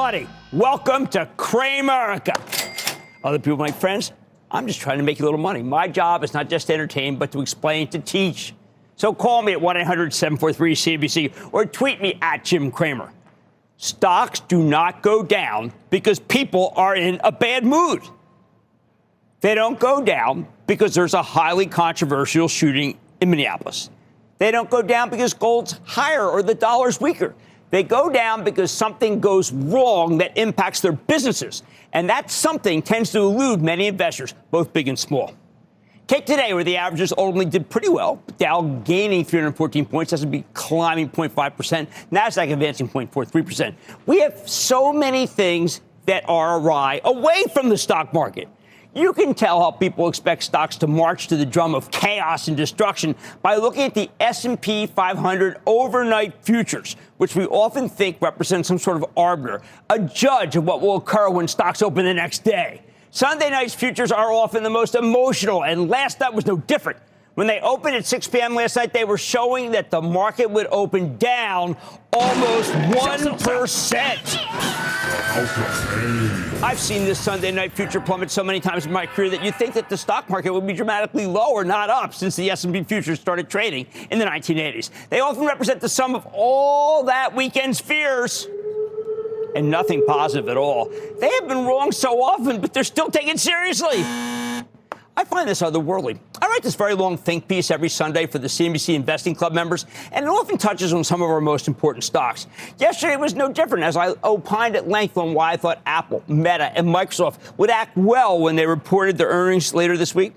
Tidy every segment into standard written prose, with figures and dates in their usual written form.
money. Welcome to Cramerica. Other people, my friends, I'm just trying to make you a little money. My job is not just to entertain, but to explain, to teach. So call me at 1-800-743-CNBC or tweet me at Jim Cramer. Stocks do not go down because people are in a bad mood. They don't go down because there's a highly controversial shooting in Minneapolis. They don't go down because gold's higher or the dollar's weaker. They go down because something goes wrong that impacts their businesses. And that something tends to elude many investors, both big and small. Take today, where the averages ultimately did pretty well. Dow gaining 314 points, S&P climbing 0.5%, NASDAQ advancing 0.43%. We have so many things that are awry away from the stock market. You can tell how people expect stocks to march to the drum of chaos and destruction by looking at the S&P 500 overnight futures, which we often think represent some sort of arbiter, a judge of what will occur when stocks open the next day. Sunday night's futures are often the most emotional, and last night was no different. When they opened at 6 p.m. last night, they were showing that the market would open down almost 1%. I've seen this Sunday night future plummet so many times in my career that you'd think that the stock market would be dramatically lower, not up, since the S&P futures started trading in the 1980s. They often represent the sum of all that weekend's fears and nothing positive at all. They have been wrong so often, but they're still taken seriously. I find this otherworldly. I write this very long think piece every Sunday for the CNBC Investing Club members, and it often touches on some of our most important stocks. Yesterday was no different, as I opined at length on why I thought Apple, Meta, and Microsoft would act well when they reported their earnings later this week.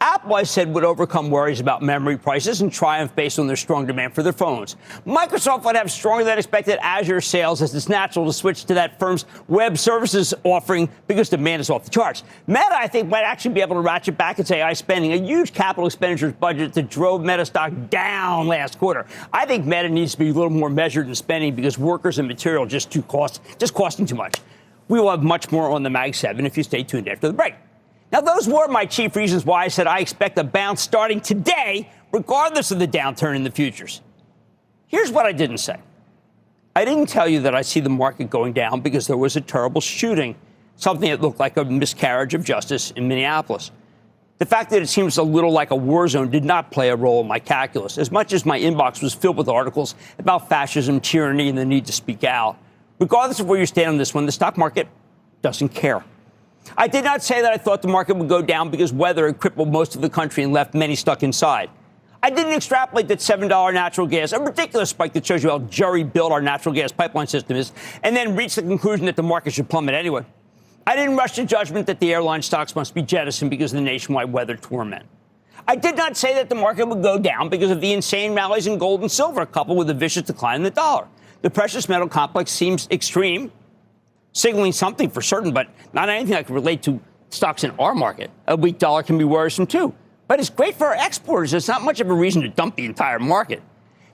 Apple, I said, would overcome worries about memory prices and triumph based on their strong demand for their phones. Microsoft would have stronger than expected Azure sales, as it's natural to switch to that firm's web services offering because demand is off the charts. Meta, I think, might actually be able to ratchet back its AI spending, a huge capital expenditures budget that drove Meta stock down last quarter. I think Meta needs to be a little more measured in spending because workers and material just costing too much. We will have much more on the Mag 7 if you stay tuned after the break. Now, those were my chief reasons why I said I expect a bounce starting today, regardless of the downturn in the futures. Here's what I didn't say. I didn't tell you that I see the market going down because there was a terrible shooting, something that looked like a miscarriage of justice in Minneapolis. The fact that it seems a little like a war zone did not play a role in my calculus, as much as my inbox was filled with articles about fascism, tyranny, and the need to speak out. Regardless of where you stand on this one, the stock market doesn't care. I did not say that I thought the market would go down because weather had crippled most of the country and left many stuck inside. I didn't extrapolate that $7 natural gas, a ridiculous spike that shows you how jury-built our natural gas pipeline system is, and then reach the conclusion that the market should plummet anyway. I didn't rush to judgment that the airline stocks must be jettisoned because of the nationwide weather torment. I did not say that the market would go down because of the insane rallies in gold and silver, coupled with a vicious decline in the dollar. The precious metal complex seems extreme, signaling something for certain, but not anything I can relate to stocks in our market. A weak dollar can be worrisome, too. But it's great for our exporters. It's not much of a reason to dump the entire market.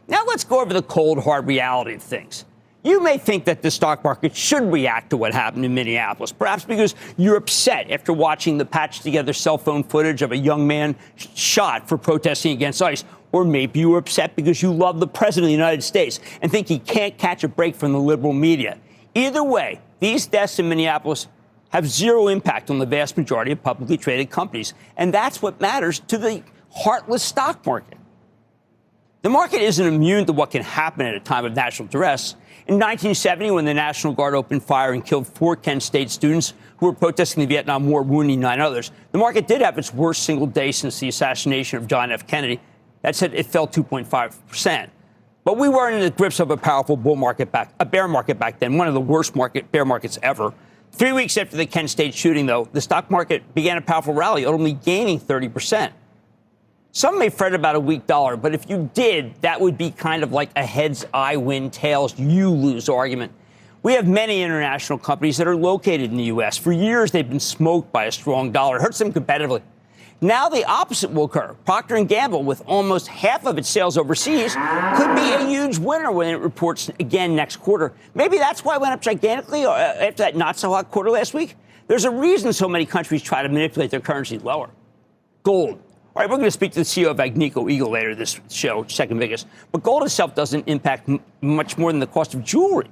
Now let's go over the cold, hard reality of things. You may think that the stock market should react to what happened in Minneapolis, perhaps because you're upset after watching the patched-together cell phone footage of a young man shot for protesting against ICE. Or maybe you were upset because you love the president of the United States and think he can't catch a break from the liberal media. Either way, these deaths in Minneapolis have zero impact on the vast majority of publicly traded companies, and that's what matters to the heartless stock market. The market isn't immune to what can happen at a time of national duress. In 1970, when the National Guard opened fire and killed 4 Kent State students who were protesting the Vietnam War, wounding 9 others, the market did have its worst single day since the assassination of John F. Kennedy. That said, it fell 2.5%. But we weren't in the grips of a powerful bear market back then, one of the worst bear markets ever. 3 weeks after the Kent State shooting, though, the stock market began a powerful rally, only gaining 30%. Some may fret about a weak dollar, but if you did, that would be kind of like a heads I win, tails you lose argument. We have many international companies that are located in the U.S. For years, they've been smoked by a strong dollar. It hurts them competitively. Now the opposite will occur. Procter & Gamble, with almost half of its sales overseas, could be a huge winner when it reports again next quarter. Maybe that's why it went up gigantically after that not-so-hot quarter last week. There's a reason so many countries try to manipulate their currency lower. Gold. All right, we're going to speak to the CEO of Agnico Eagle later this show, second biggest. But gold itself doesn't impact much more than the cost of jewelry.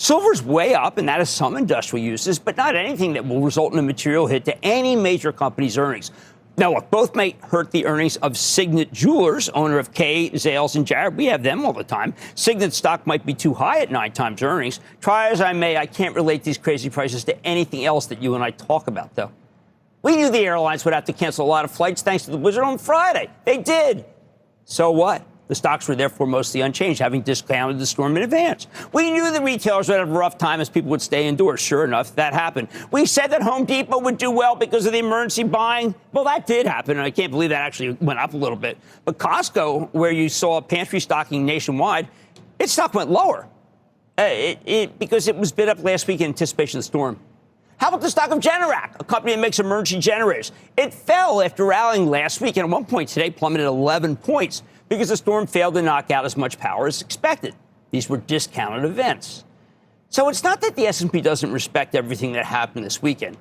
Silver's way up, and that is some industrial uses, but not anything that will result in a material hit to any major company's earnings. Now, look, both may hurt the earnings of Signet Jewelers, owner of Kay, Zales, and Jared. We have them all the time. Signet stock might be too high at 9 times earnings. Try as I may, I can't relate these crazy prices to anything else that you and I talk about, though. We knew the airlines would have to cancel a lot of flights thanks to the blizzard on Friday. They did. So what? The stocks were therefore mostly unchanged, having discounted the storm in advance. We knew the retailers would have a rough time as people would stay indoors. Sure enough, that happened. We said that Home Depot would do well because of the emergency buying. Well, that did happen, and I can't believe that actually went up a little bit. But Costco, where you saw pantry stocking nationwide, its stock went lower because it was bid up last week in anticipation of the storm. How about the stock of Generac, a company that makes emergency generators? It fell after rallying last week, and at one point today plummeted 11 points. Because the storm failed to knock out as much power as expected. These were discounted events. So it's not that the S&P doesn't respect everything that happened this weekend.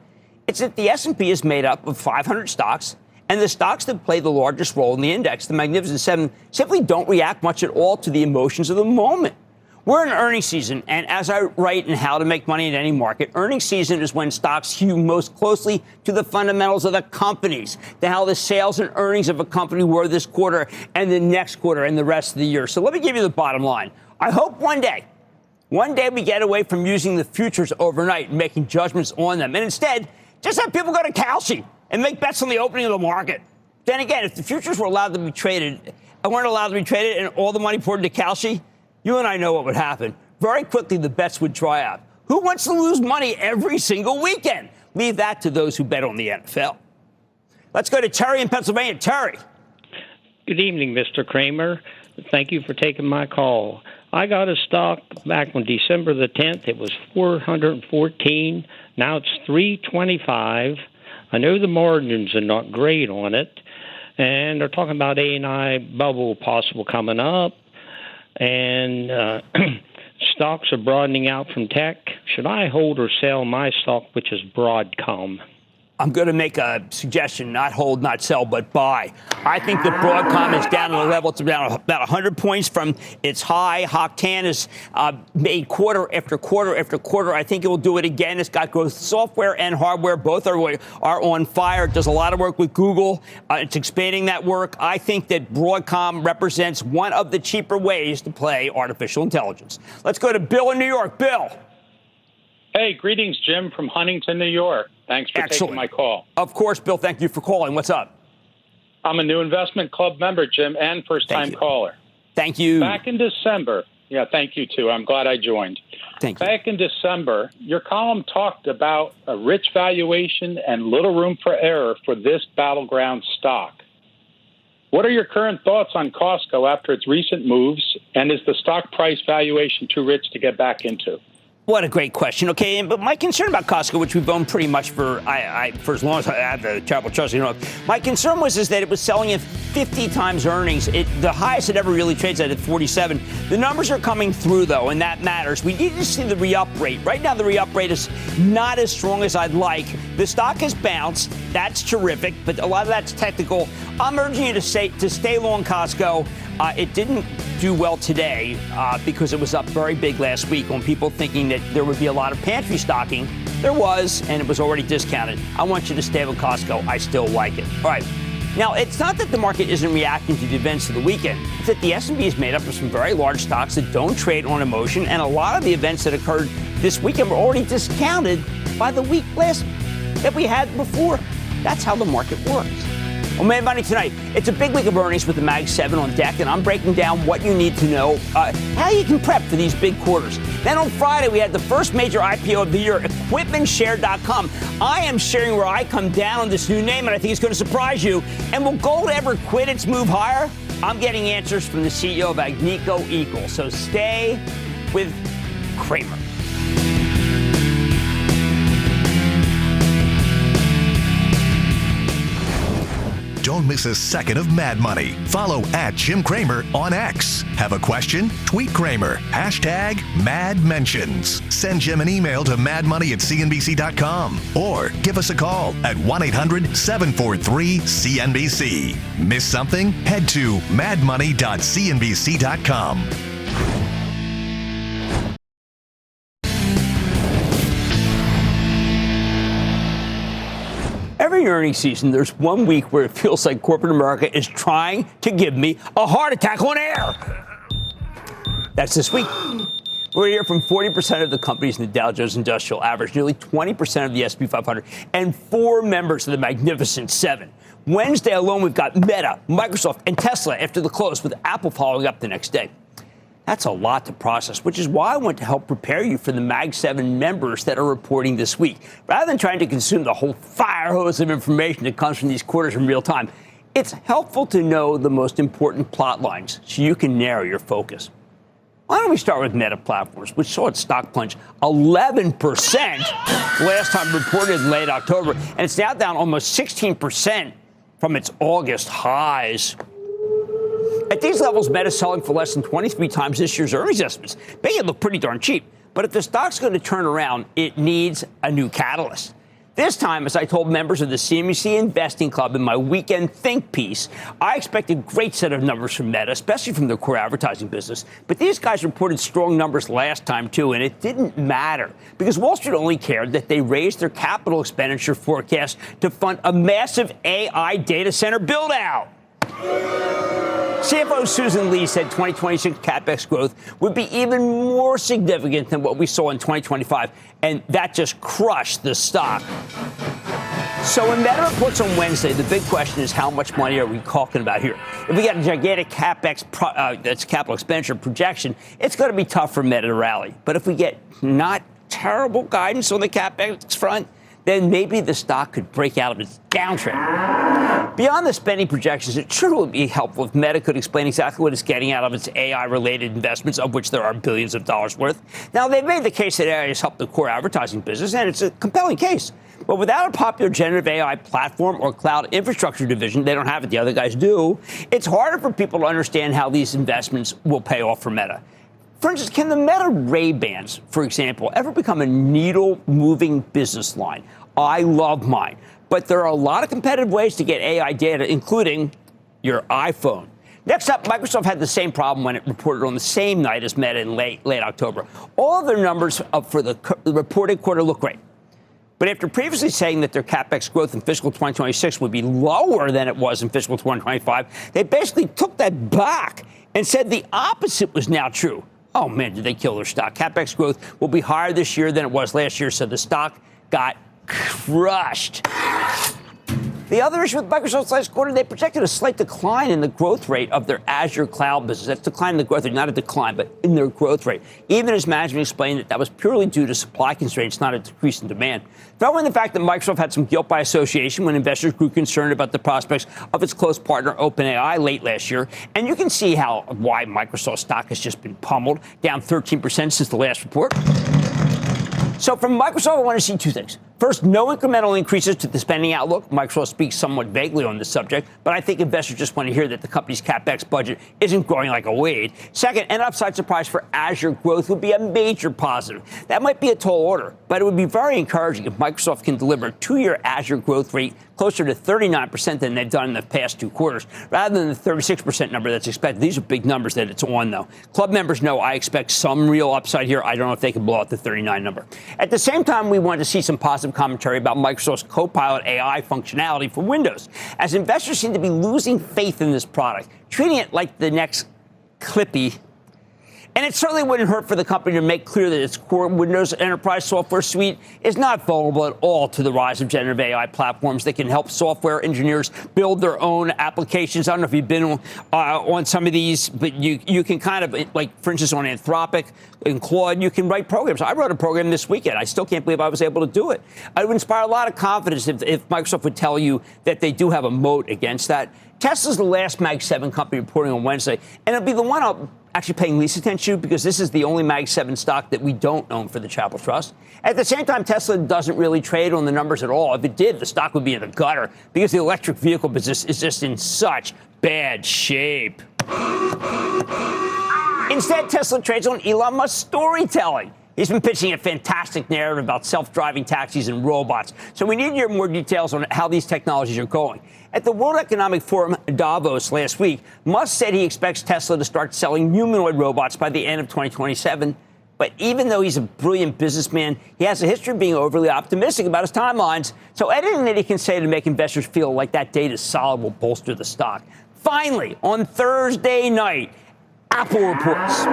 It's that the S&P is made up of 500 stocks, and the stocks that play the largest role in the index, the Magnificent Seven, simply don't react much at all to the emotions of the moment. We're in earnings season, and as I write in How to Make Money in Any Market, earnings season is when stocks hew most closely to the fundamentals of the companies, to how the sales and earnings of a company were this quarter and the next quarter and the rest of the year. So let me give you the bottom line. I hope one day we get away from using the futures overnight and making judgments on them, and instead just have people go to Kalshi and make bets on the opening of the market. Then again, if the futures were allowed to be traded, and all the money poured into Kalshi, you and I know what would happen. Very quickly, the bets would dry out. Who wants to lose money every single weekend? Leave that to those who bet on the NFL. Let's go to Terry in Pennsylvania. Terry. Good evening, Mr. Cramer. Thank you for taking my call. I got a stock back on December the 10th. It was $414. Now it's $325. I know the margins are not great on it, and they're talking about A&I bubble possible coming up. And stocks are broadening out from tech. Should I hold or sell my stock, which is Broadcom? I'm going to make a suggestion, not hold, not sell, but buy. I think that Broadcom is down at a level, it's down about 100 points from its high. Hock-Tan has made quarter after quarter after quarter. I think it will do it again. It's got growth software and hardware. Both are on fire. It does a lot of work with Google. It's expanding that work. I think that Broadcom represents one of the cheaper ways to play artificial intelligence. Let's go to Bill in New York. Bill. Hey, greetings, Jim, from Huntington, New York. Thanks for taking my call. Of course, Bill. Thank you for calling. What's up? I'm a new investment club member, Jim, and first-time caller. Thank you. Back in December. Yeah, thank you, too. I'm glad I joined. Thank you. Back in December, your column talked about a rich valuation and little room for error for this battleground stock. What are your current thoughts on Costco after its recent moves, and is the stock price valuation too rich to get back into? What a great question. Okay, but my concern about Costco, which we've owned pretty much for as long as I had the charitable trust, my concern was that it was selling at 50 times earnings. The highest it ever really trades at 47. The numbers are coming through, though, and that matters. We need to see the re-up rate. Right now, the re-up rate is not as strong as I'd like. The stock has bounced. That's terrific, but a lot of that's technical. I'm urging you to stay long Costco. It didn't do well today because it was up very big last week on people thinking that there would be a lot of pantry stocking. There was, and it was already discounted. I want you to stay with Costco. I still like it. All right. Now, it's not that the market isn't reacting to the events of the weekend. It's that the S&P is made up of some very large stocks that don't trade on emotion, and a lot of the events that occurred this weekend were already discounted by the week that we had before. That's how the market works. On Mad Money tonight, it's a big week of earnings with the Mag 7 on deck, and I'm breaking down what you need to know, how you can prep for these big quarters. Then on Friday, we had the first major IPO of the year, EquipmentShare.com. I am sharing where I come down on this new name, and I think it's going to surprise you. And will gold ever quit its move higher? I'm getting answers from the CEO of Agnico Eagle, so stay with Cramer. Don't miss a second of Mad Money. Follow @Jim Cramer on X. Have a question? Tweet Cramer. #MadMentions. Send Jim an email to madmoney@cnbc.com or give us a call at 1-800-743-CNBC. Miss something? Head to madmoney.cnbc.com. During earnings season, there's one week where it feels like corporate America is trying to give me a heart attack on air. That's this week. We're here from 40% of the companies in the Dow Jones Industrial Average, nearly 20% of the S&P 500, and 4 members of the Magnificent Seven. Wednesday alone, we've got Meta, Microsoft, and Tesla after the close, with Apple following up the next day. That's a lot to process, which is why I want to help prepare you for the Mag 7 members that are reporting this week. Rather than trying to consume the whole fire hose of information that comes from these quarters in real time, it's helpful to know the most important plot lines so you can narrow your focus. Why don't we start with Meta Platforms, which saw its stock plunge 11% last time reported in late October, and it's now down almost 16% from its August highs. At these levels, Meta's selling for less than 23 times this year's earnings estimates, making it look pretty darn cheap. But if the stock's going to turn around, it needs a new catalyst. This time, as I told members of the CNBC Investing Club in my weekend think piece, I expect a great set of numbers from Meta, especially from their core advertising business. But these guys reported strong numbers last time, too, and it didn't matter because Wall Street only cared that they raised their capital expenditure forecast to fund a massive AI data center build-out. CFO Susan Lee said 2026 CapEx growth would be even more significant than what we saw in 2025, and that just crushed the stock. So when Meta reports on Wednesday, the big question is how much money are we talking about here? If we got a gigantic that's capital expenditure projection, it's going to be tough for Meta to rally. But if we get not terrible guidance on the CapEx front, then maybe the stock could break out of its downtrend. Beyond the spending projections, it sure would be helpful if Meta could explain exactly what it's getting out of its AI-related investments, of which there are billions of dollars worth. Now, they've made the case that AI has helped the core advertising business, and it's a compelling case. But without a popular generative AI platform or cloud infrastructure division, they don't have it, the other guys do, it's harder for people to understand how these investments will pay off for Meta. For instance, can the Meta Ray-Bans, for example, ever become a needle-moving business line? I love mine. But there are a lot of competitive ways to get AI data, including your iPhone. Next up, Microsoft had the same problem when it reported on the same night as Meta in late October. All of their numbers for the reported quarter look great. But after previously saying that their CapEx growth in fiscal 2026 would be lower than it was in fiscal 2025, they basically took that back and said the opposite was now true. Oh, man, did they kill their stock? CapEx growth will be higher this year than it was last year, so the stock got crushed. The other issue with Microsoft's last quarter, they projected a slight decline in the growth rate of their Azure cloud business. That's decline in the growth rate, not a decline, but in their growth rate. Even as management explained that was purely due to supply constraints, not a decrease in demand. Throw in the fact that Microsoft had some guilt by association when investors grew concerned about the prospects of its close partner OpenAI late last year, and you can see why Microsoft stock has just been pummeled, down 13% since the last report. So from Microsoft, I want to see two things. First, no incremental increases to the spending outlook. Microsoft speaks somewhat vaguely on this subject, but I think investors just want to hear that the company's CapEx budget isn't growing like a weed. Second, an upside surprise for Azure growth would be a major positive. That might be a tall order, but it would be very encouraging if Microsoft can deliver a 2-year Azure growth rate closer to 39% than they've done in the past 2 quarters, rather than the 36% number that's expected. These are big numbers that it's on, though. Club members know I expect some real upside here. I don't know if they can blow out the 39 number. At the same time, we want to see some positive commentary about Microsoft's Copilot AI functionality for Windows, as investors seem to be losing faith in this product, treating it like the next Clippy. And it certainly wouldn't hurt for the company to make clear that its core Windows Enterprise software suite is not vulnerable at all to the rise of generative AI platforms that can help software engineers build their own applications. I don't know if you've been on some of these, but you can kind of, like, for instance, on Anthropic and Claude, you can write programs. I wrote a program this weekend. I still can't believe I was able to do it. It would inspire a lot of confidence if Microsoft would tell you that they do have a moat against that. Tesla's the last Mag 7 company reporting on Wednesday, and it'll be the one I'll actually paying least attention to because this is the only Mag 7 stock that we don't own for the Chapel Trust. At the same time, Tesla doesn't really trade on the numbers at all. If it did, the stock would be in the gutter because the electric vehicle business is just in such bad shape. Instead, Tesla trades on Elon Musk's storytelling. He's been pitching a fantastic narrative about self-driving taxis and robots. So we need to hear more details on how these technologies are going. At the World Economic Forum Davos last week, Musk said he expects Tesla to start selling humanoid robots by the end of 2027. But even though he's a brilliant businessman, he has a history of being overly optimistic about his timelines. So anything that he can say to make investors feel like that date is solid will bolster the stock. Finally, on Thursday night, Apple reports.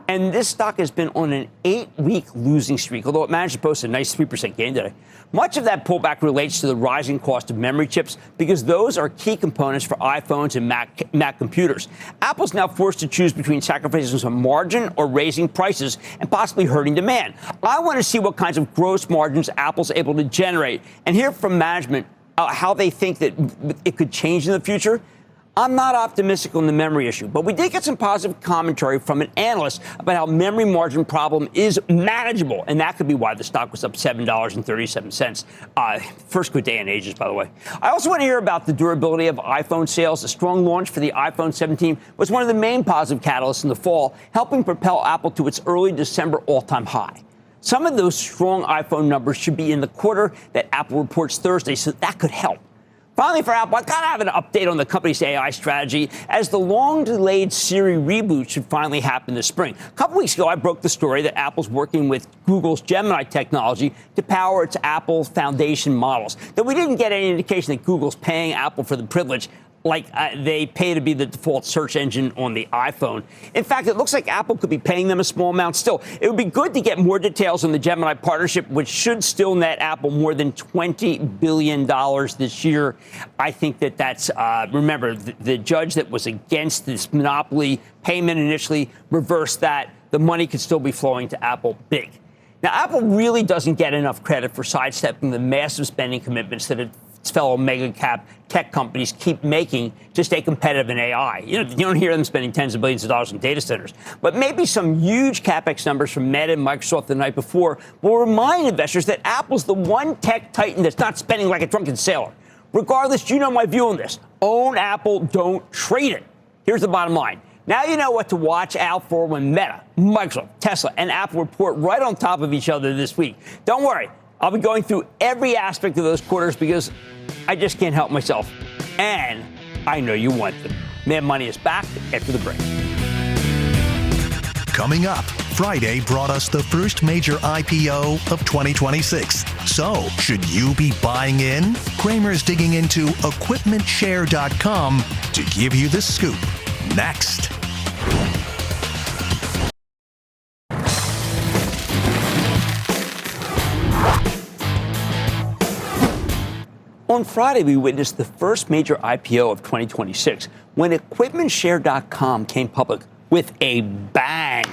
And this stock has been on an 8-week losing streak, although it managed to post a nice 3% gain today. Much of that pullback relates to the rising cost of memory chips because those are key components for iPhones and Mac computers. Apple's now forced to choose between sacrificing some margin or raising prices and possibly hurting demand. I want to see what kinds of gross margins Apple's able to generate and hear from management how they think that it could change in the future. I'm not optimistic on the memory issue, but we did get some positive commentary from an analyst about how memory margin problem is manageable, and that could be why the stock was up $7.37. First good day in ages, by the way. I also want to hear about the durability of iPhone sales. A strong launch for the iPhone 17 was one of the main positive catalysts in the fall, helping propel Apple to its early December all-time high. Some of those strong iPhone numbers should be in the quarter that Apple reports Thursday, so that could help. Finally, for Apple, I've got to have an update on the company's AI strategy, as the long-delayed Siri reboot should finally happen this spring. A couple weeks ago, I broke the story that Apple's working with Google's Gemini technology to power its Apple Foundation models, though we didn't get any indication that Google's paying Apple for the privilege like they pay to be the default search engine on the iPhone. In fact, it looks like Apple could be paying them a small amount still. It would be good to get more details on the Gemini partnership, which should still net Apple more than $20 billion this year. I think that's, remember, the judge that was against this monopoly payment initially reversed that. The money could still be flowing to Apple big. Now, Apple really doesn't get enough credit for sidestepping the massive spending commitments that its fellow mega-cap tech companies keep making to stay competitive in AI. You don't hear them spending tens of billions of dollars on data centers. But maybe some huge CapEx numbers from Meta and Microsoft the night before will remind investors that Apple's the one tech titan that's not spending like a drunken sailor. Regardless, you know my view on this. Own Apple, don't trade it. Here's the bottom line. Now you know what to watch out for when Meta, Microsoft, Tesla, and Apple report right on top of each other this week. Don't worry. I'll be going through every aspect of those quarters because I just can't help myself. And I know you want them. Mad Money is back after the break. Coming up, Friday brought us the first major IPO of 2026. So, should you be buying in? Cramer's digging into equipmentshare.com to give you the scoop. Next. On Friday, we witnessed the first major IPO of 2026 when equipmentshare.com came public with a bang,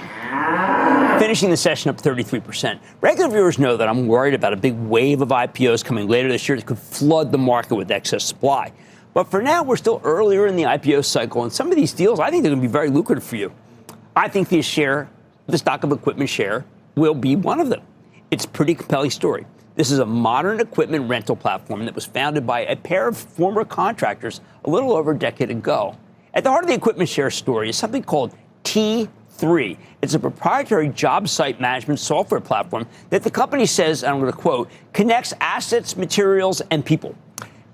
finishing the session up 33%. Regular viewers know that I'm worried about a big wave of IPOs coming later this year that could flood the market with excess supply. But for now, we're still earlier in the IPO cycle, and some of these deals, I think they're going to be very lucrative for you. I think the stock of Equipment Share will be one of them. It's a pretty compelling story. This is a modern equipment rental platform that was founded by a pair of former contractors a little over a decade ago. At the heart of the Equipment Share story is something called T3. It's a proprietary job site management software platform that the company says, and I'm going to quote, connects assets, materials, and people.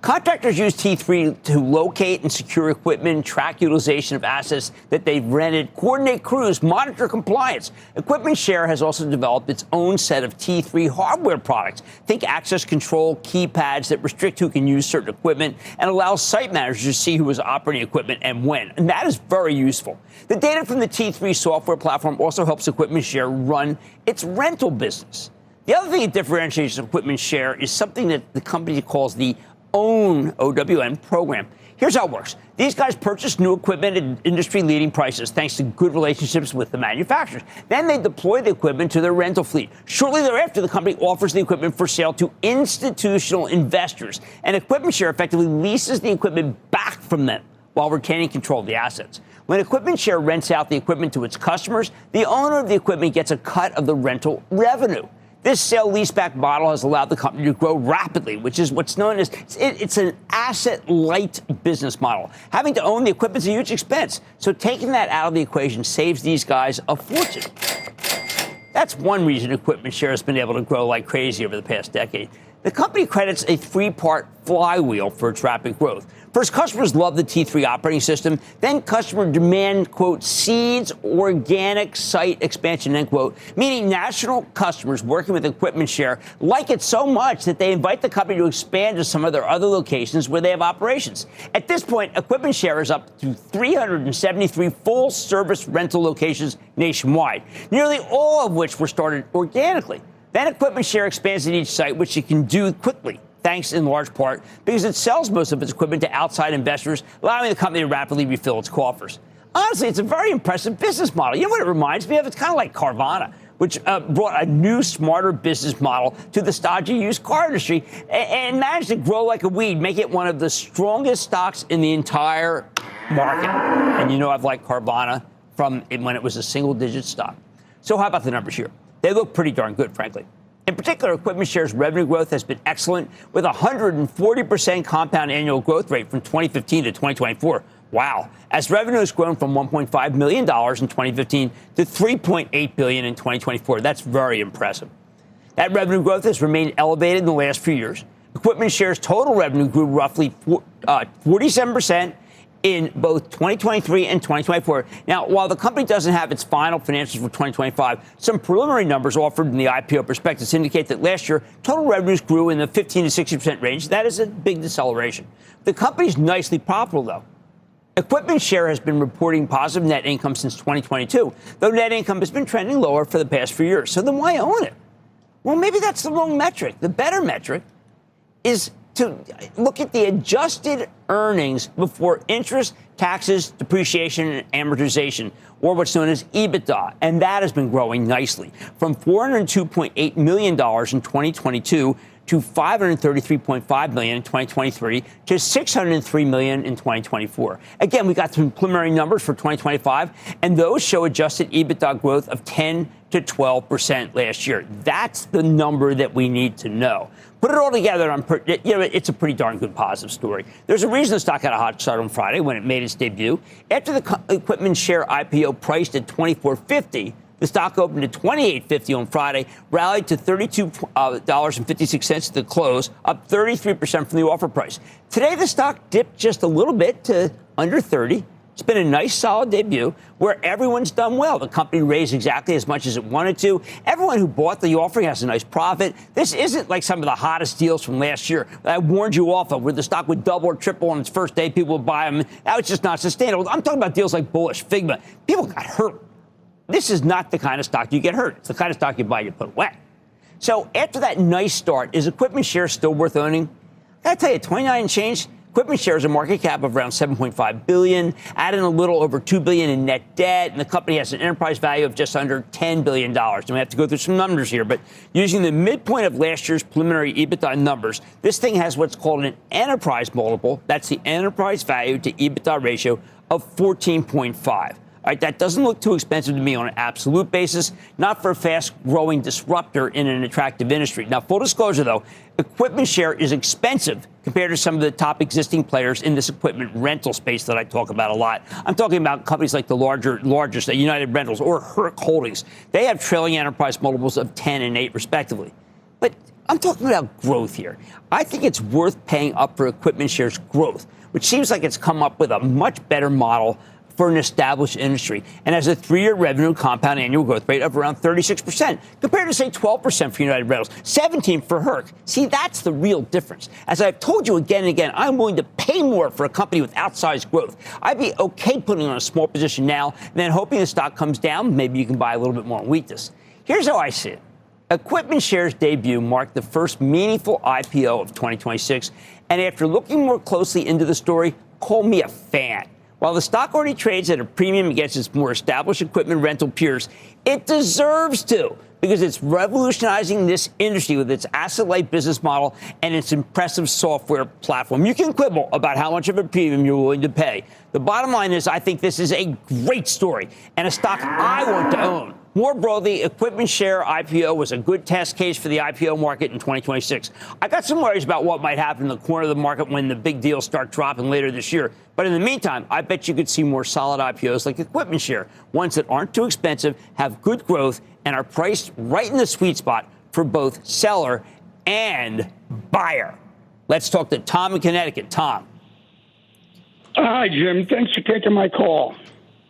Contractors use T3 to locate and secure equipment, track utilization of assets that they've rented, coordinate crews, monitor compliance. Equipment Share has also developed its own set of T3 hardware products. Think access control keypads that restrict who can use certain equipment and allows site managers to see who is operating equipment and when. And that is very useful. The data from the T3 software platform also helps Equipment Share run its rental business. The other thing that differentiates Equipment Share is something that the company calls the OWN program. Here's how it works. These guys purchase new equipment at industry-leading prices thanks to good relationships with the manufacturers. Then they deploy the equipment to their rental fleet. Shortly thereafter, the company offers the equipment for sale to institutional investors, and Equipment Share effectively leases the equipment back from them while retaining control of the assets. When Equipment Share rents out the equipment to its customers, the owner of the equipment gets a cut of the rental revenue. This sale-leaseback model has allowed the company to grow rapidly, which is what's known as it's an asset-light business model. Having to own the equipment is a huge expense, so taking that out of the equation saves these guys a fortune. That's one reason Equipment Share has been able to grow like crazy over the past decade. The company credits a three-part flywheel for its rapid growth. First, customers love the T3 operating system. Then customer demand, quote, seeds organic site expansion, end quote, meaning national customers working with EquipmentShare like it so much that they invite the company to expand to some of their other locations where they have operations. At this point, EquipmentShare is up to 373 full-service rental locations nationwide, nearly all of which were started organically. Then EquipmentShare expands at each site, which it can do quickly, thanks in large part because it sells most of its equipment to outside investors, allowing the company to rapidly refill its coffers. Honestly, it's a very impressive business model. You know what it reminds me of? It's kind of like Carvana, which brought a new, smarter business model to the stodgy used car industry and managed to grow like a weed, make it one of the strongest stocks in the entire market. And you know I've liked Carvana from when it was a single-digit stock. So how about the numbers here? They look pretty darn good, frankly. In particular, EquipmentShare's revenue growth has been excellent, with a 140% compound annual growth rate from 2015 to 2024. Wow. As revenue has grown from $1.5 million in 2015 to $3.8 billion in 2024. That's very impressive. That revenue growth has remained elevated in the last few years. EquipmentShare's total revenue grew roughly 47% in both 2023 and 2024. Now, while the company doesn't have its final financials for 2025, some preliminary numbers offered in the IPO prospectus indicate that last year, total revenues grew in the 15 to 60% range. That is a big deceleration. The company's nicely profitable, though. EquipmentShare has been reporting positive net income since 2022, though net income has been trending lower for the past few years. So then why own it? Well, maybe that's the wrong metric. The better metric is to look at the adjusted earnings before interest, taxes, depreciation, and amortization, or what's known as EBITDA. And that has been growing nicely from $402.8 million in 2022 to $533.5 million in 2023 to $603 million in 2024. Again, we got some preliminary numbers for 2025, and those show adjusted EBITDA growth of 10 to 12% last year. That's the number that we need to know. Put it all together, it's a pretty darn good positive story. There's a reason the stock had a hot start on Friday when it made its debut. After the EquipmentShare IPO priced at $24.50, the stock opened at $28.50 on Friday, rallied to $32.56 at the close, up 33% from the offer price. Today, the stock dipped just a little bit to under 30. It's been a nice, solid debut where everyone's done well. The company raised exactly as much as it wanted to. Everyone who bought the offering has a nice profit. This isn't like some of the hottest deals from last year that I warned you off of, where the stock would double or triple on its first day. People would buy them. That was just not sustainable. I'm talking about deals like Bullish, Figma. People got hurt. This is not the kind of stock you get hurt. It's the kind of stock you buy, you put away. So after that nice start, is EquipmentShare still worth owning? I gotta tell you, 29 and change. EquipmentShare has a market cap of around $7.5 billion, adding a little over $2 billion in net debt, and the company has an enterprise value of just under $10 billion. And we have to go through some numbers here, but using the midpoint of last year's preliminary EBITDA numbers, this thing has what's called an enterprise multiple. That's the enterprise value to EBITDA ratio of 14.5. All right, that doesn't look too expensive to me on an absolute basis, not for a fast-growing disruptor in an attractive industry. Now, full disclosure, though, EquipmentShare is expensive compared to some of the top existing players in this equipment rental space that I talk about a lot. I'm talking about companies like the largest, United Rentals or Herc Holdings. They have trailing enterprise multiples of 10 and 8, respectively. But I'm talking about growth here. I think it's worth paying up for EquipmentShare's growth, which seems like it's come up with a much better model for an established industry, and has a 3-year revenue compound annual growth rate of around 36%, compared to, say, 12% for United Rentals, 17% for Herc. See, that's the real difference. As I've told you again and again, I'm willing to pay more for a company with outsized growth. I'd be okay putting on a small position now, and then hoping the stock comes down. Maybe you can buy a little bit more on weakness. Here's how I see it. EquipmentShare's debut marked the first meaningful IPO of 2026, and after looking more closely into the story, call me a fan. While the stock already trades at a premium against its more established equipment rental peers, it deserves to, because it's revolutionizing this industry with its asset-light business model and its impressive software platform. You can quibble about how much of a premium you're willing to pay. The bottom line is I think this is a great story and a stock I want to own. More broadly, EquipmentShare IPO was a good test case for the IPO market in 2026. I got some worries about what might happen in the corner of the market when the big deals start dropping later this year. But in the meantime, I bet you could see more solid IPOs like EquipmentShare, ones that aren't too expensive, have good growth, and are priced right in the sweet spot for both seller and buyer. Let's talk to Tom in Connecticut. Tom. Hi, Jim. Thanks for taking my call.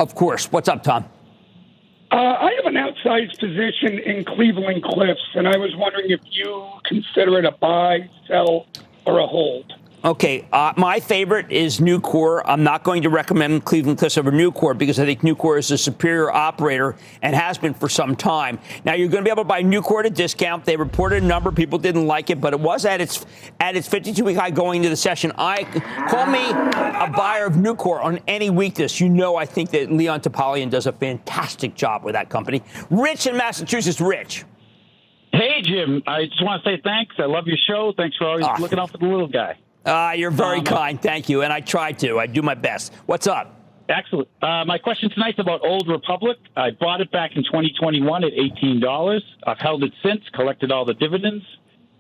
Of course. What's up, Tom? I have an outsized position in Cleveland Cliffs, and I was wondering if you consider it a buy, sell, or a hold. Okay, my favorite is Nucor. I'm not going to recommend Cleveland Cliffs over Nucor because I think Nucor is a superior operator and has been for some time. Now, you're going to be able to buy Nucor at a discount. They reported a number. People didn't like it, but it was at its 52-week high going into the session. Call me a buyer of Nucor on any weakness. You know I think that Leon Topalian does a fantastic job with that company. Rich in Massachusetts. Rich. Hey, Jim. I just want to say thanks. I love your show. Thanks for always looking out for the little guy. You're very kind. Thank you. And I try to. I do my best. What's up? Excellent. My question tonight's about Old Republic. I bought it back in 2021 at $18. I've held it since, collected all the dividends.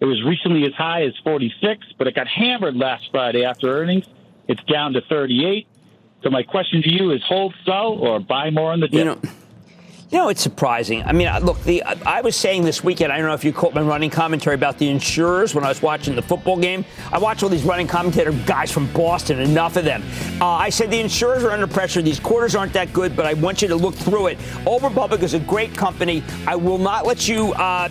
It was recently as high as 46, but it got hammered last Friday after earnings. It's down to 38. So my question to you is hold, sell, or buy more on the dip? You know, it's surprising. I mean, look, I was saying this weekend, I don't know if you caught my running commentary about the insurers when I was watching the football game. I watch all these running commentator guys from Boston, enough of them. I said the insurers are under pressure. These quarters aren't that good, but I want you to look through it. Old Republic is a great company. I will not let you I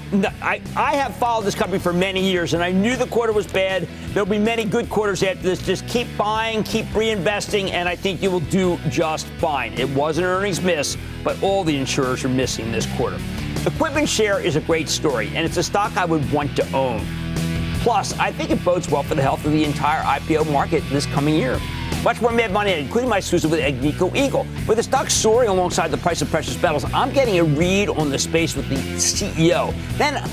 have followed this company for many years, and I knew the quarter was bad. There'll be many good quarters after this. Just keep buying, keep reinvesting, and I think you will do just fine. It was an earnings miss, but all the insurers are missing this quarter. Equipment Share is a great story, and it's a stock I would want to own. Plus, I think it bodes well for the health of the entire IPO market this coming year. Much more Mad Money, including my exclusive with Agnico Eagle. With the stock soaring alongside the price of precious metals, I'm getting a read on the space with the CEO. Then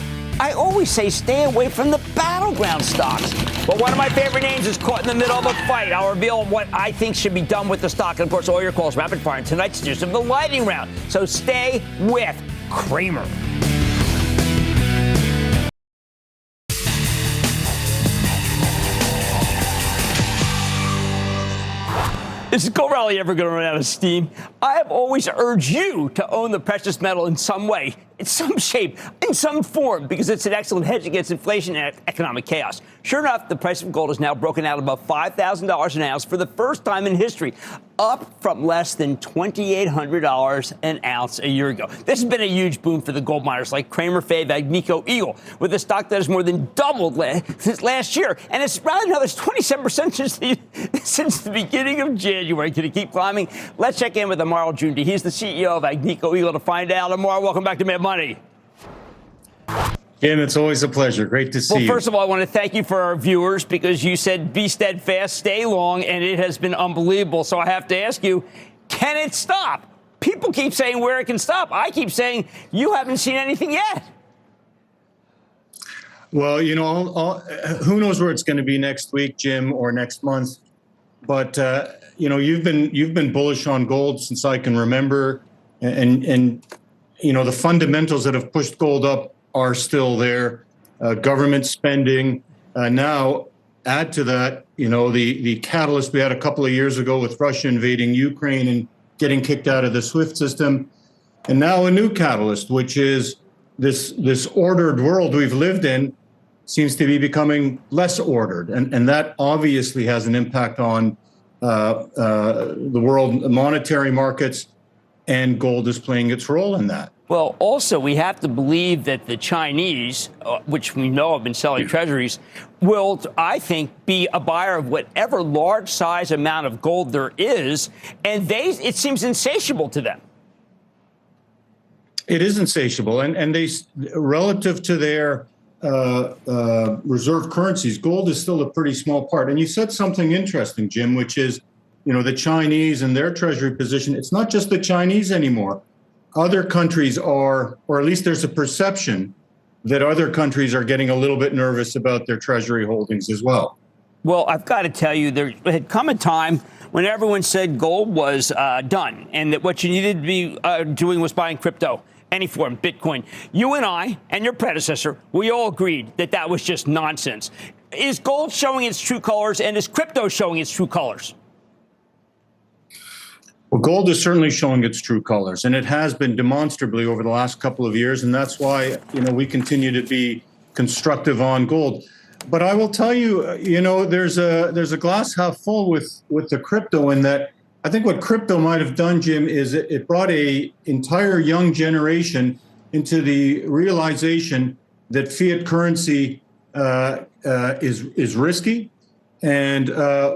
I always say stay away from the battleground stocks. But one of my favorite names is caught in the middle of a fight. I'll reveal what I think should be done with the stock. And, of course, all your calls rapid fire in tonight's edition of the Lightning Round. So stay with Cramer. Is gold rally ever going to run out of steam? I have always urged you to own the precious metal in some way, in some shape, in some form, because it's an excellent hedge against inflation and economic chaos. Sure enough, the price of gold is now broken out above $5,000 an ounce for the first time in history, up from less than $2,800 an ounce a year ago. This has been a huge boom for the gold miners like Cramer, Fave, Agnico Eagle, with a stock that has more than doubled since last year. And it's rallied another 27% since the beginning of January. Can it keep climbing? Let's check in with Amaro Jundi. He's the CEO of Agnico Eagle to find out. Amaro, welcome back to Mad Money. Jim, it's always a pleasure. Great to see you. Well, first of all, I want to thank you for our viewers because you said be steadfast, stay long, and it has been unbelievable. So I have to ask you, can it stop? People keep saying where it can stop. I keep saying you haven't seen anything yet. Well, you know, who knows where it's going to be next week, Jim, or next month. But, you know, you've been bullish on gold since I can remember. And you know, the fundamentals that have pushed gold up are still there. Government spending. Now, add to that, you know, the catalyst we had a couple of years ago with Russia invading Ukraine and getting kicked out of the SWIFT system. And now a new catalyst, which is this ordered world we've lived in seems to be becoming less ordered. And that obviously has an impact on the world monetary markets, and gold is playing its role in that. Well, also, we have to believe that the Chinese, which we know have been selling treasuries, will, I think, be a buyer of whatever large size amount of gold there is. And it seems insatiable to them. It is insatiable. And they, relative to their reserve currencies, gold is still a pretty small part. And you said something interesting, Jim, which is, you know, the Chinese and their treasury position. It's not just the Chinese anymore. Other countries are, or at least there's a perception that other countries are getting a little bit nervous about their treasury holdings as well. Well, I've got to tell you, there had come a time when everyone said gold was done and that what you needed to be doing was buying crypto, any form, Bitcoin. You and I and your predecessor, we all agreed that that was just nonsense. Is gold showing its true colors, and is crypto showing its true colors? Well, gold is certainly showing its true colors, and it has been demonstrably over the last couple of years, and that's why, you know, we continue to be constructive on gold. But I will tell you, there's a glass half full with the crypto, in that I think what crypto might have done, Jim, is it brought a entire young generation into the realization that fiat currency is risky. And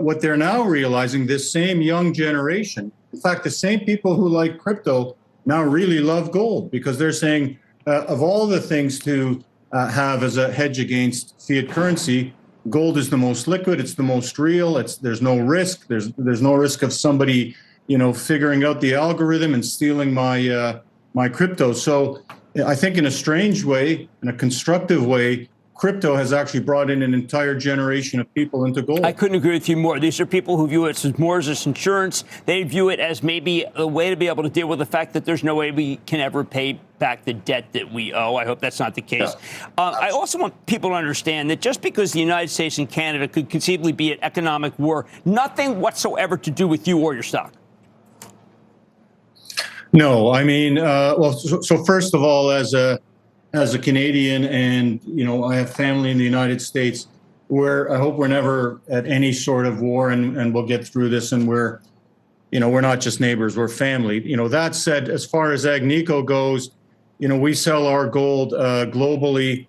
what they're now realizing, this same young generation, in fact, the same people who like crypto now really love gold, because they're saying of all the things to have as a hedge against fiat currency, gold is the most liquid. It's the most real. There's no risk. There's no risk of somebody, figuring out the algorithm and stealing my crypto. So I think in a strange way, in a constructive way, crypto has actually brought in an entire generation of people into gold. I couldn't agree with you more. These are people who view it as more as insurance. They view it as maybe a way to be able to deal with the fact that there's no way we can ever pay back the debt that we owe. I hope that's not the case. Yeah. I also want people to understand that just because the United States and Canada could conceivably be at economic war, nothing whatsoever to do with you or your stock. No, I mean, so first of all, as a Canadian, and I have family in the United States, I hope we're never at any sort of war, and we'll get through this, and we're not just neighbors, we're family. That said, as far as Agnico goes, we sell our gold globally.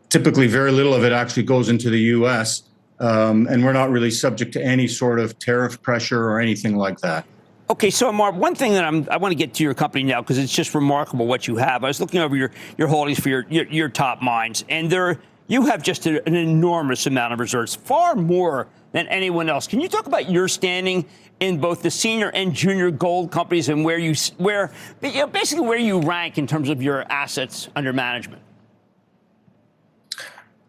Typically, very little of it actually goes into the U.S., and we're not really subject to any sort of tariff pressure or anything like that. Okay, so Mark, one thing that I want to get to your company now, because it's just remarkable what you have. I was looking over your holdings for your top mines, and you have just an enormous amount of reserves, far more than anyone else. Can you talk about your standing in both the senior and junior gold companies, and basically where you rank in terms of your assets under management?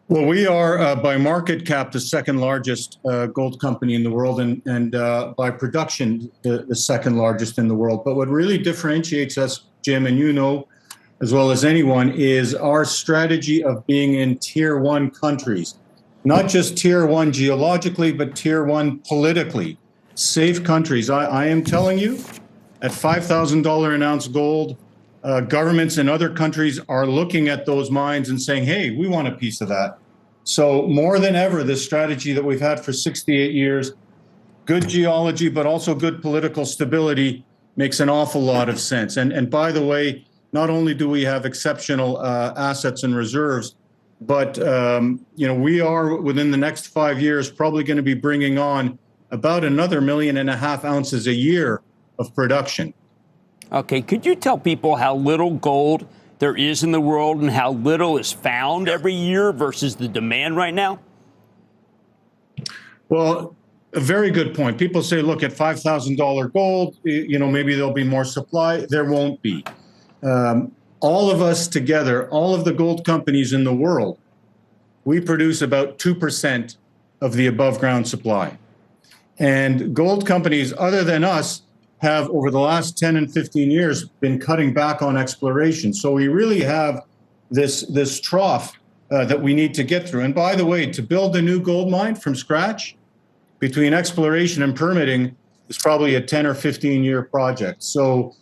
Well, we are, by market cap, the second largest gold company in the world, and by production, the second largest in the world. But what really differentiates us, Jim, and as well as anyone, is our strategy of being in tier one countries. Not just tier one geologically, but tier one politically. Safe countries. I am telling you, at $5,000 an ounce gold, governments in other countries are looking at those mines and saying, hey, we want a piece of that. So more than ever, this strategy that we've had for 68 years, good geology, but also good political stability, makes an awful lot of sense. And by the way, not only do we have exceptional assets and reserves, but we are, within the next 5 years, probably going to be bringing on about another 1.5 million ounces a year of production. Okay, could you tell people how little gold there is in the world and how little is found every year versus the demand right now? Well, a very good point. People say, look, at $5,000 gold, maybe there'll be more supply. There won't be. All of us together, all of the gold companies in the world, we produce about 2% of the above ground supply. And gold companies other than us have, over the last 10 and 15 years, been cutting back on exploration. So we really have this trough that we need to get through. And by the way, to build a new gold mine from scratch, between exploration and permitting, is probably a 10 or 15-year project. So,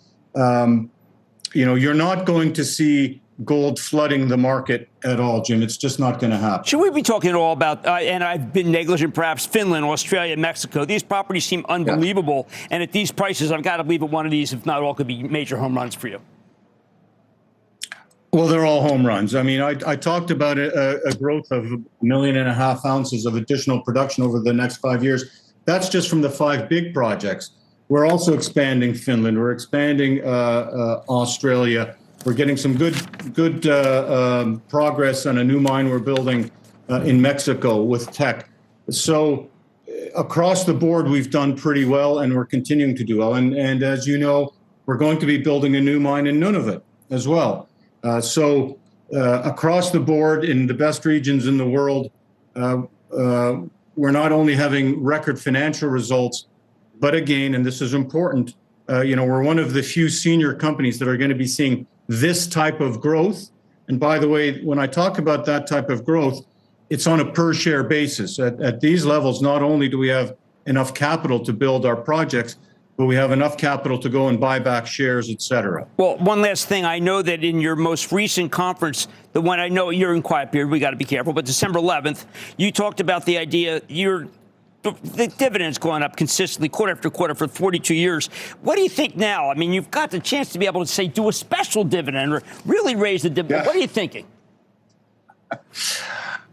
you're not going to see gold flooding the market at all, Jim. It's just not going to happen. Should we be talking at all about, and I've been negligent, perhaps Finland, Australia, Mexico? These properties seem unbelievable. Yeah. And at these prices, I've got to believe that one of these, if not all, could be major home runs for you. Well, they're all home runs. I mean, I talked about a growth of 1.5 million ounces of additional production over the next 5 years. That's just from the 5 big projects. We're also expanding Finland. We're expanding Australia. We're getting some good progress on a new mine we're building in Mexico with Teck. So across the board, we've done pretty well, and we're continuing to do well. And as you know, we're going to be building a new mine in Nunavut as well. So across the board, in the best regions in the world, we're not only having record financial results, but again, and this is important, we're one of the few senior companies that are going to be seeing this type of growth. And by the way, when I talk about that type of growth, it's on a per share basis. At these levels, not only do we have enough capital to build our projects, but we have enough capital to go and buy back shares, et cetera. Well, one last thing. I know that in your most recent conference, the one I know you're in quiet period, we got to be careful, but December 11th, you talked about the idea the dividends going up consistently quarter after quarter for 42 years. What do you think now? I mean, you've got the chance to be able to say do a special dividend or really raise the dividend. Yeah. What are you thinking?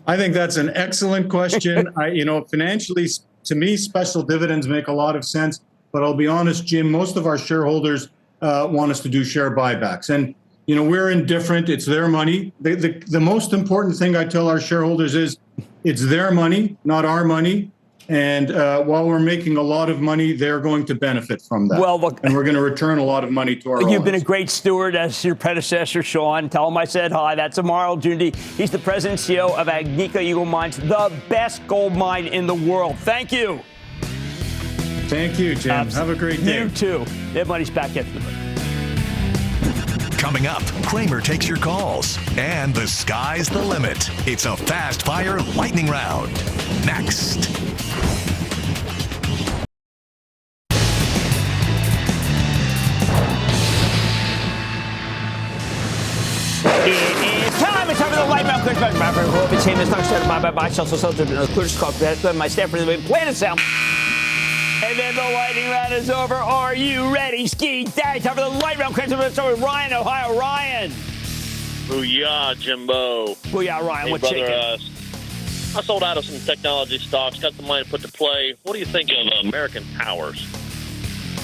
I think that's an excellent question. Financially, to me, special dividends make a lot of sense. But I'll be honest, Jim, most of our shareholders want us to do share buybacks. And, we're indifferent. It's their money. The most important thing I tell our shareholders is it's their money, not our money. And while we're making a lot of money, they're going to benefit from that. Well, look, and we're going to return a lot of money to our owners. You've been a great steward as your predecessor, Sean. Tell him I said hi. That's Amar Al-Jundi. He's the president and CEO of Agnico Eagle Mines, the best gold mine in the world. Thank you. Thank you, Jim. Have a great day. You too. Everybody's back after the break. Coming up, Cramer takes your calls, and the sky's the limit. It's a fast-fire lightning round. Next. It's time for the lightning round. It's him. It's not started by myself. So my staff for the plan is out. And then the lightning round is over. Are you ready, Ski Daddy? Time for the lightning round. Let's start with Ryan, Ohio. Ryan. Booyah, Jimbo. Booyah, Ryan. Hey, What's shaking? I sold out of some technology stocks, got the money to put to play. What do you think of American Towers?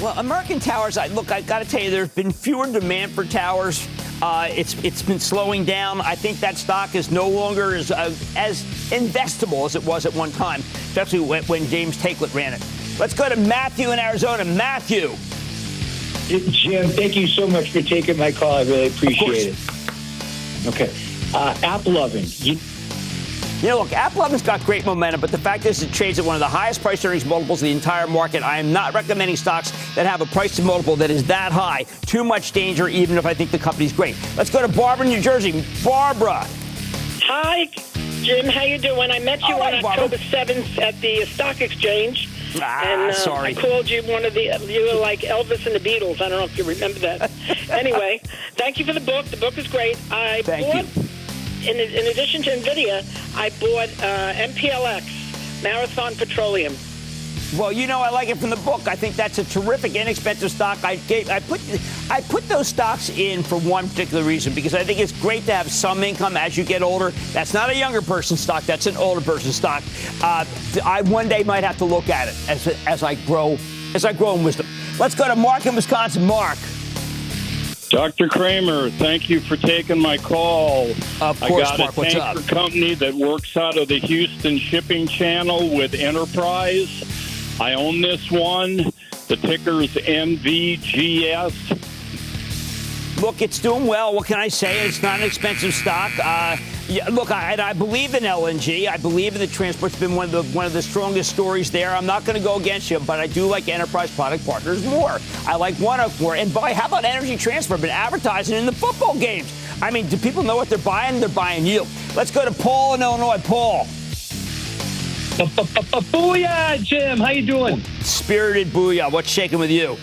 Well, American Towers, I got to tell you, there's been fewer demand for towers. It's been slowing down. I think that stock is no longer as investable as it was at one time, especially when James Takelet ran it. Let's go to Matthew in Arizona. Matthew. Jim, thank you so much for taking my call. I really appreciate it. Okay. AppLovin. Look, AppLovin's got great momentum, but the fact is it trades at one of the highest price earnings multiples in the entire market. I am not recommending stocks that have a price to multiple that is that high. Too much danger, even if I think the company's great. Let's go to Barbara, New Jersey. Barbara. Hi, Jim. How you doing? I met you on October 7th at the stock exchange. Sorry. I called you you were like Elvis and the Beatles. I don't know if you remember that. Anyway, thank you for the book. The book is great. Thank you. In addition to Nvidia, I bought MPLX, Marathon Petroleum. Well, I like it from the book. I think that's a terrific, inexpensive stock. I put those stocks in for one particular reason, because I think it's great to have some income as you get older. That's not a younger person's stock. That's an older person's stock. I one day might have to look at it as I grow in wisdom. Let's go to Mark in Wisconsin. Mark. Dr. Cramer, thank you for taking my call. Of course, I got Mark, a what's tanker up? company that works out of the Houston shipping channel with Enterprise. I own this one. The ticker's MVGS. Look, it's doing well. What can I say? It's not an expensive stock. Look, I believe in LNG. I believe in the transport. It's been one of the strongest stories there. I'm not going to go against you, but I do like Enterprise Product Partners more. I like ONEOK more. And boy, how about Energy Transfer? Been advertising in the football games. I mean, do people know what they're buying? They're buying you. Let's go to Paul in Illinois. Paul. Booyah, Jim. How you doing? Spirited booyah. What's shaking with you?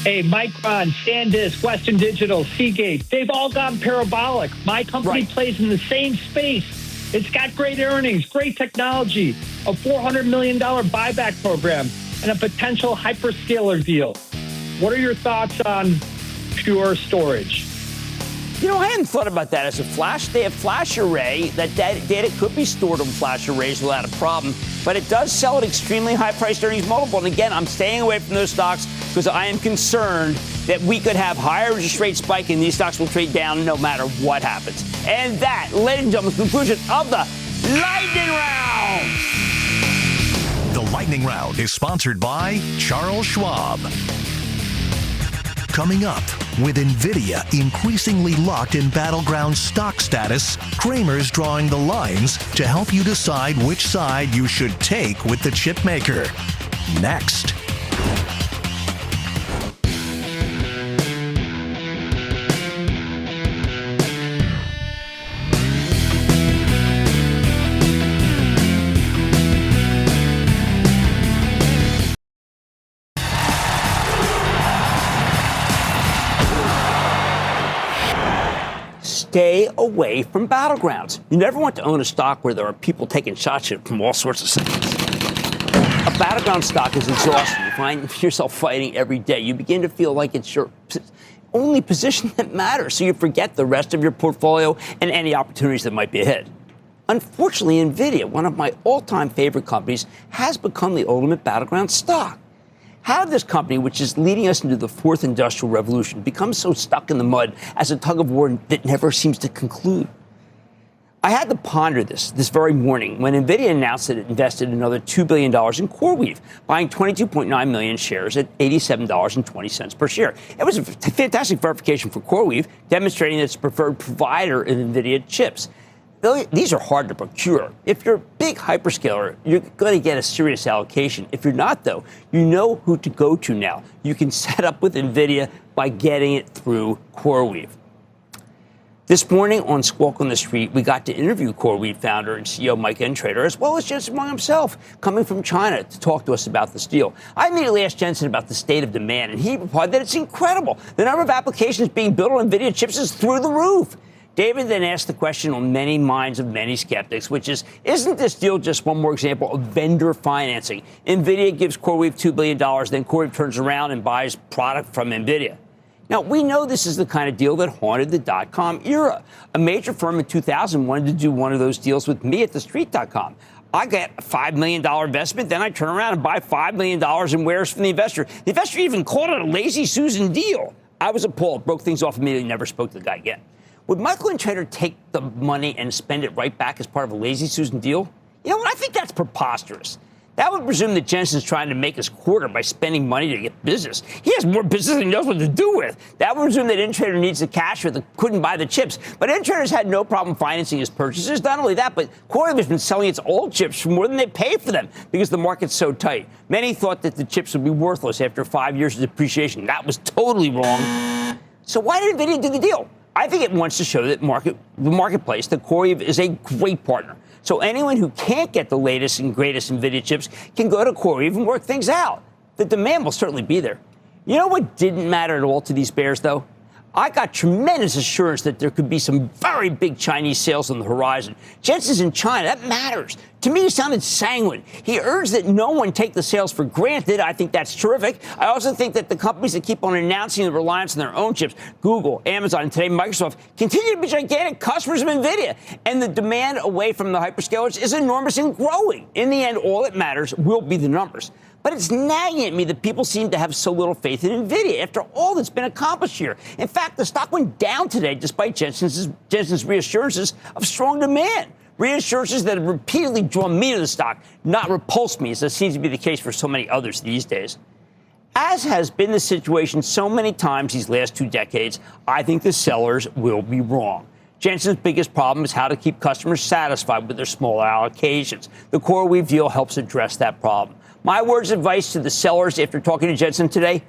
Hey, Micron, SanDisk, Western Digital, Seagate, they've all gone parabolic. My company plays in the same space. It's got great earnings, great technology, a $400 million buyback program, and a potential hyperscaler deal. What are your thoughts on Pure Storage? I hadn't thought about that as a flash. They have flash array. That data could be stored on flash arrays without a problem, but it does sell at extremely high price earnings multiple. And again, I'm staying away from those stocks because I am concerned that we could have higher interest rate spike and these stocks will trade down no matter what happens. And that, ladies and gentlemen, is the conclusion of the Lightning Round. The Lightning Round is sponsored by Charles Schwab. Coming up, with Nvidia increasingly locked in battleground stock status, Cramer's drawing the lines to help you decide which side you should take with the chip maker. Next. stay away from battlegrounds. You never want to own a stock where there are people taking shots at it from all sorts of sectors. A battleground stock is exhausting. You find yourself fighting every day. You begin to feel like it's your only position that matters, so you forget the rest of your portfolio and any opportunities that might be ahead. Unfortunately, Nvidia, one of my all-time favorite companies, has become the ultimate battleground stock. How did this company, which is leading us into the fourth industrial revolution, become so stuck in the mud as a tug-of-war that never seems to conclude? I had to ponder this very morning when Nvidia announced that it invested another $2 billion in CoreWeave, buying 22.9 million shares at $87.20 per share. It was a fantastic verification for CoreWeave, demonstrating that it's a preferred provider of Nvidia chips. These are hard to procure. If you're a big hyperscaler, you're going to get a serious allocation. If you're not, though, you know who to go to now. You can set up with Nvidia by getting it through CoreWeave. This morning on Squawk on the Street, we got to interview CoreWeave founder and CEO Mike Entrader, as well as Jensen Huang himself, coming from China to talk to us about this deal. I immediately asked Jensen about the state of demand, and he replied that it's incredible. The number of applications being built on Nvidia chips is through the roof. David then asked the question on many minds of many skeptics, which is, isn't this deal just one more example of vendor financing? Nvidia gives CoreWeave $2 billion, then CoreWeave turns around and buys product from Nvidia. Now, we know this is the kind of deal that haunted the dot-com era. A major firm in 2000 wanted to do one of those deals with me at thestreet.com. I get a $5 million investment, then I turn around and buy $5 million in wares from the investor. The investor even called it a lazy Susan deal. I was appalled, broke things off immediately, never spoke to the guy again. Would Michael Entrader take the money and spend it right back as part of a lazy Susan deal? You know what? I think that's preposterous. That would presume that Jensen's trying to make his quarter by spending money to get business. He has more business than he knows what to do with. That would presume that Entrader needs the cash or couldn't buy the chips. But Entrader's had no problem financing his purchases. Not only that, but CoreWeave has been selling its old chips for more than they pay for them because the market's so tight. Many thought that the chips would be worthless after 5 years of depreciation. That was totally wrong. So why did Nvidia do the deal? I think it wants to show that the marketplace that CoreWeave is a great partner. So anyone who can't get the latest and greatest Nvidia chips can go to CoreWeave and work things out. The demand will certainly be there. You know what didn't matter at all to these bears, though? I got tremendous assurance that there could be some very big Chinese sales on the horizon. Jensen's in China. That matters. To me, he sounded sanguine. He urged that no one take the sales for granted. I think that's terrific. I also think that the companies that keep on announcing the reliance on their own chips, Google, Amazon, and today Microsoft, continue to be gigantic customers of Nvidia. And the demand away from the hyperscalers is enormous and growing. In the end, all that matters will be the numbers. But it's nagging at me that people seem to have so little faith in Nvidia after all that's been accomplished here. In fact, the stock went down today despite Jensen's reassurances of strong demand. Reassurances that have repeatedly drawn me to the stock, not repulsed me, as that seems to be the case for so many others these days. As has been the situation so many times these last 2 decades, I think the sellers will be wrong. Jensen's biggest problem is how to keep customers satisfied with their smaller allocations. The CoreWeave deal helps address that problem. My words of advice to the sellers after talking to Jensen today: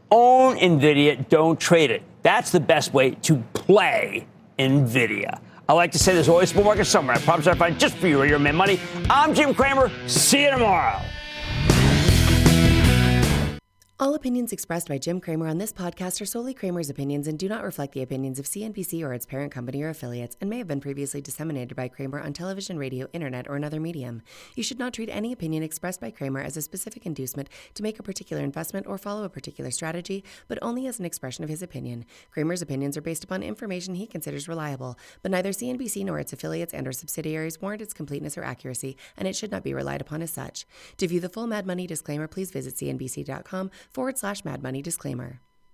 own Nvidia, don't trade it. That's the best way to play Nvidia. I like to say there's always a bull market somewhere. I promise I'll find it just for you, right here on Mad Money. I'm Jim Cramer. See you tomorrow. All opinions expressed by Jim Cramer on this podcast are solely Cramer's opinions and do not reflect the opinions of CNBC or its parent company or affiliates, and may have been previously disseminated by Cramer on television, radio, internet, or another medium. You should not treat any opinion expressed by Cramer as a specific inducement to make a particular investment or follow a particular strategy, but only as an expression of his opinion. Cramer's opinions are based upon information he considers reliable, but neither CNBC nor its affiliates and or subsidiaries warrant its completeness or accuracy, and it should not be relied upon as such. To view the full Mad Money disclaimer, please visit cnbc.com/Mad Money disclaimer.